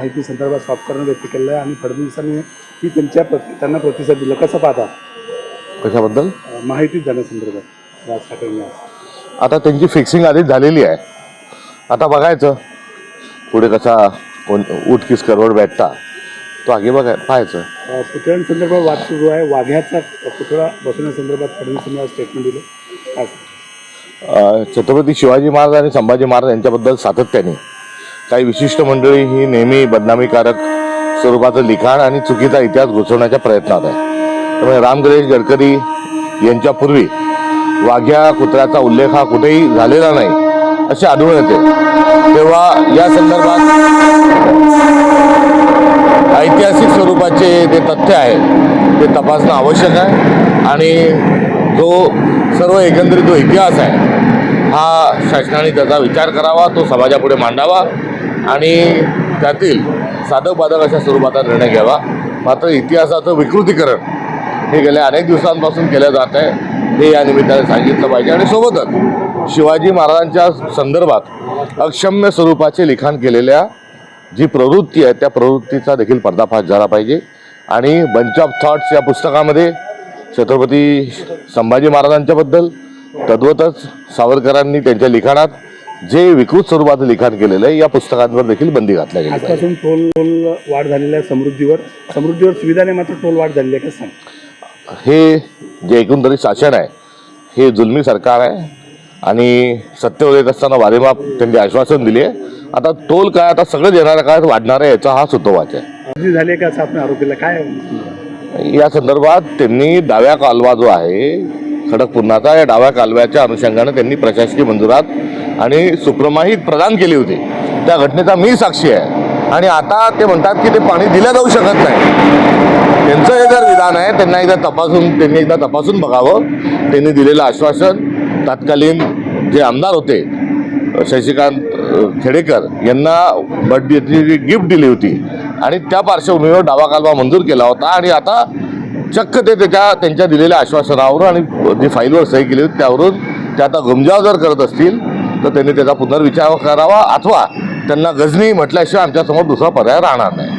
माहिती संदर्भात स्वाक्षरण व्यक्त केलं आहे आणि फडणवीसांनी ही त्यांना प्रतिसाद दिला. कसं पाहता कशाबद्दल? माहिती देण्यासंदर्भात राज ठाकरेंनी आता त्यांची फिक्सिंग आधीच झालेली आहे. आता बघायचं पुढे कसा उठकीस करवड भेटता तो आगे पाहायचं. पुतळ्यांसंदर्भात वाद सुरू आहे. वाघ्याचा पुतळा बसवण्यासंदर्भात फडणवीसांनी आज स्टेटमेंट दिलं. काय छत्रपती शिवाजी महाराज आणि संभाजी महाराज यांच्याबद्दल सातत्याने काही विशिष्ट मंडळी ही नेहमी बदनामीकारक स्वरूपाचं लिखाण आणि चुकीचा इतिहास घुसवण्याच्या प्रयत्नात आहे. त्यामुळे राम गणेश गडकरी यांच्यापूर्वी वाघ्या कुत्र्याचा उल्लेख हा कुठेही झालेला नाही असे आढळून येते. तेव्हा या संदर्भात ऐतिहासिक स्वरूपाचे जे तथ्य आहे ते तपासणं आवश्यक आहे आणि जो सर्व एकंदरीत जो इतिहास आहे हा शासनाने त्याचा विचार करावा, तो समाजापुढे मांडावा आणि त्यातील साधक बाधक अशा स्वरूपाचा निर्णय घ्यावा. मात्र इतिहासाचं विकृतीकरण हे गेल्या अनेक दिवसांपासून केलं जात आहे हे या निमित्ताने सांगितलं पाहिजे. आणि सोबतच शिवाजी महाराजांच्या संदर्भात अक्षम्य स्वरूपाचे लिखाण केलेल्या जी प्रवृत्ती आहे त्या प्रवृत्तीचा देखील पर्दाफाश झाला पाहिजे. आणि बंच ऑफ थॉट्स या पुस्तकामध्ये छत्रपती संभाजी महाराजांच्याबद्दल तद्वतच सावरकरांनी त्यांच्या लिखाणात जे विकृत स्वरूपाचं लिखाण केलेलं आहे या पुस्तकांवर देखील बंदी घातल्या गेली. आजपासून टोल वाढ झालेल्या आहे समृद्धीवर सुविधा नाही, मात्र टोल वाढ झालेली आहे. कसं सांग? हे जे एकंदरीत शासन आहे हे जुलमी सरकार आहे आणि सत्तेवर येत असताना वारेमाप त्यांनी आश्वासन दिले आहे. आता टोल काय आता सगळं येणाऱ्या काळात वाढणार आहे याचा हा सुतोवाच आहे. झाले का असं आपण आरोप केला. काय या संदर्भात त्यांनी डाव्या कालवा जो आहे खडकपूर्णाचा या डाव्या कालव्याच्या अनुषंगाने त्यांनी प्रशासकीय मंजुरात आणि सुप्रमाहित प्रदान केली होती. त्या घटनेचा मी साक्षी आहे आणि आता ते म्हणतात की ते पाणी दिलं जाऊ शकत नाही. त्यांचं हे जर विधान आहे त्यांनी एकदा तपासून बघावं. त्यांनी दिलेलं आश्वासन तत्कालीन जे आमदार होते शशिकांत खेडेकर यांना बर्थडेची गिफ्ट दिली होती आणि त्या पार्श्वभूमीवर डावा कालवा मंजूर केला होता आणि आता चक्क ते त्यांच्या दिलेल्या आश्वासनावरून आणि जी फाईलवर सही केली होती त्यावरून ते आता गमजाव जर करत असतील तर त्यांनी त्याचा पुनर्विचार करावा अथवा त्यांना गजनी म्हटल्याशिवाय आमच्यासमोर दुसरा पर्याय राहणार नाही.